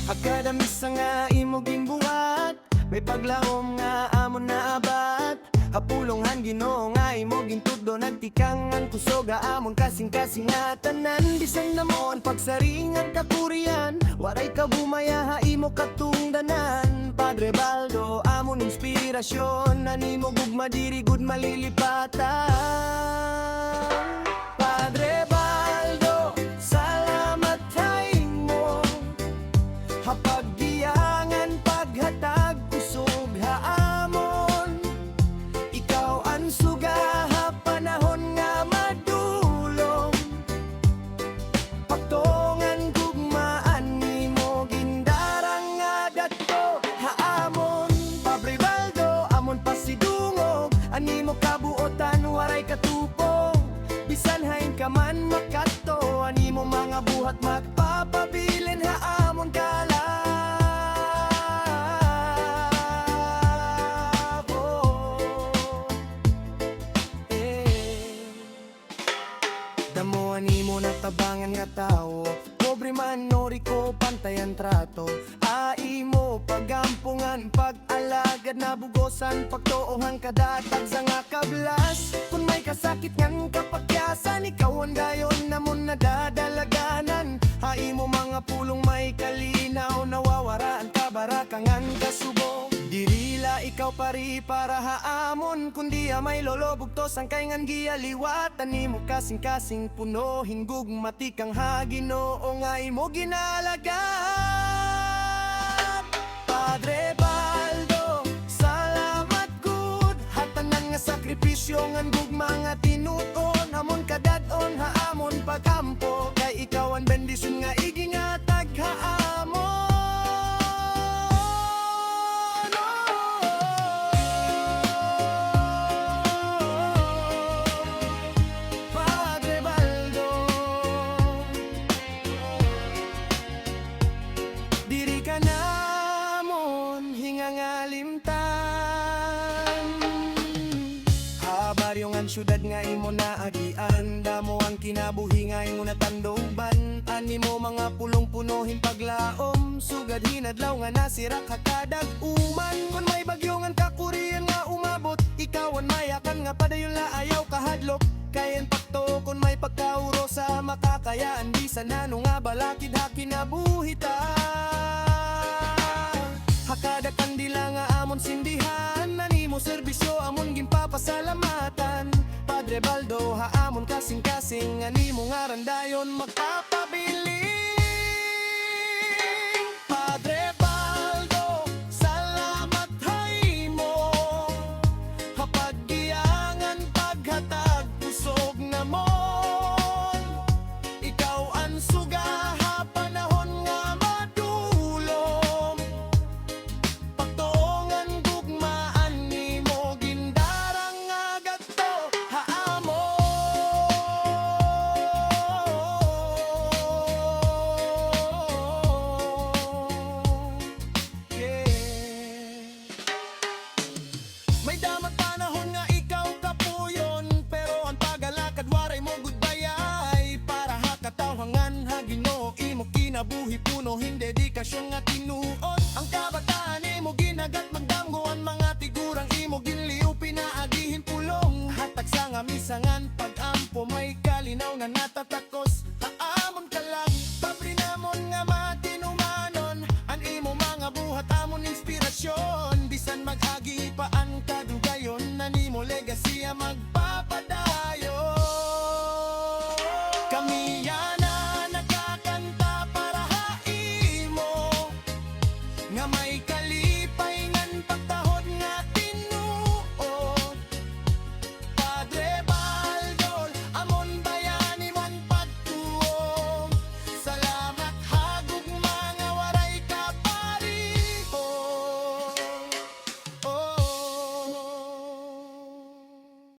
Akadamisa nga imo ginbuhat, may paglaom nga amon na abat. Hapulonghan Ginoo nga imo gintudlo, nagtikangan kusog amon kasing-kasing nga tanan. Bisan namon pagsaringan kakurian, waray ka bumaya ha imo katungdanan. Padre Baldo amon inspirasyon, animo gugma diri gud malilipatan. Padre Baldo, salamat haymo, hapagdiyangan paghatag kusog haamon. Ikaw ang suga panahon nga madulong, pagtongan gugmaan nimo gindarang nga dato haamon. Padre Baldo amon pasidungog, animo kabuotan waray katupong. Bisan hain ka man makato, animo mga buhat magpapabilin haamon kalabo. Damo animo natabangan nga tao, pobre man nori ko pantayan trato. Aimo pagampungan pag-alagad na bugosan, pagtuohan kadatag sa nga kablas. Kung may kasakit ngan kapakyasan, ikaw ang dayon namon nadadalaganan. Haimo mga pulong may kalinaw, nawawara ang kabarakangan kasubo. Dirila ikaw pari para haamon, kundi may lolobugtos ang kaingan giyaliwatan. Nimo kasing-kasing puno hinggug matikang Ginoo nga imo ginalagat. Padre Baldo, salamat gud, hatanan nga sakripisyo ngan gug mga tinuton. Amon kadadon haamon pagampo, kay ikaw ang bendisyon nga igingatag haamon. Padre Baldo, diri ka namon hingangalimtan. Habaryong ang syudad nga imo naagian, damo ang kinabuhi nga imo natanduban. Animo mga pulong punuhin paglaom, sugad hinadlaw nga nasirak hakadag uman. Kung may bagyo nga kakurian nga umabot, ikaw ang mayakan nga padayon la ayaw kahadlok. Kayan pakto kung may pagkauro sa makakayaan, bisan ano nga balakid ha kinabuhita. Hakada kandila nga amon sindihan, animo serbisyo amon ginpapasalamatan. Padre Baldo haamon kasing-kasing, animo nga randayon magpapabiling. Padre Baldo, salamat haymo, hapagdiyangan paghatag kusog namon. Ikaw ang suga panahon nga madulong, pagtuongan gugmaan nimo gindarang nga gato haamon. May damag panahon nga ikaw kapuyon, pero ang pagalakad waray mo gudbayay. Para hakatawhangan ha Ginoo imo kinabuhi puno, hindi dedikasyon nga tinuod. Ang kabataan imo ginagat magdamgo, ang mga tigurang imo ginliw pinaagihin pulong. Hatag sa nga misangan pag-ampo, may kalinaw nga natatakos haamon ka lang. Pabri namon nga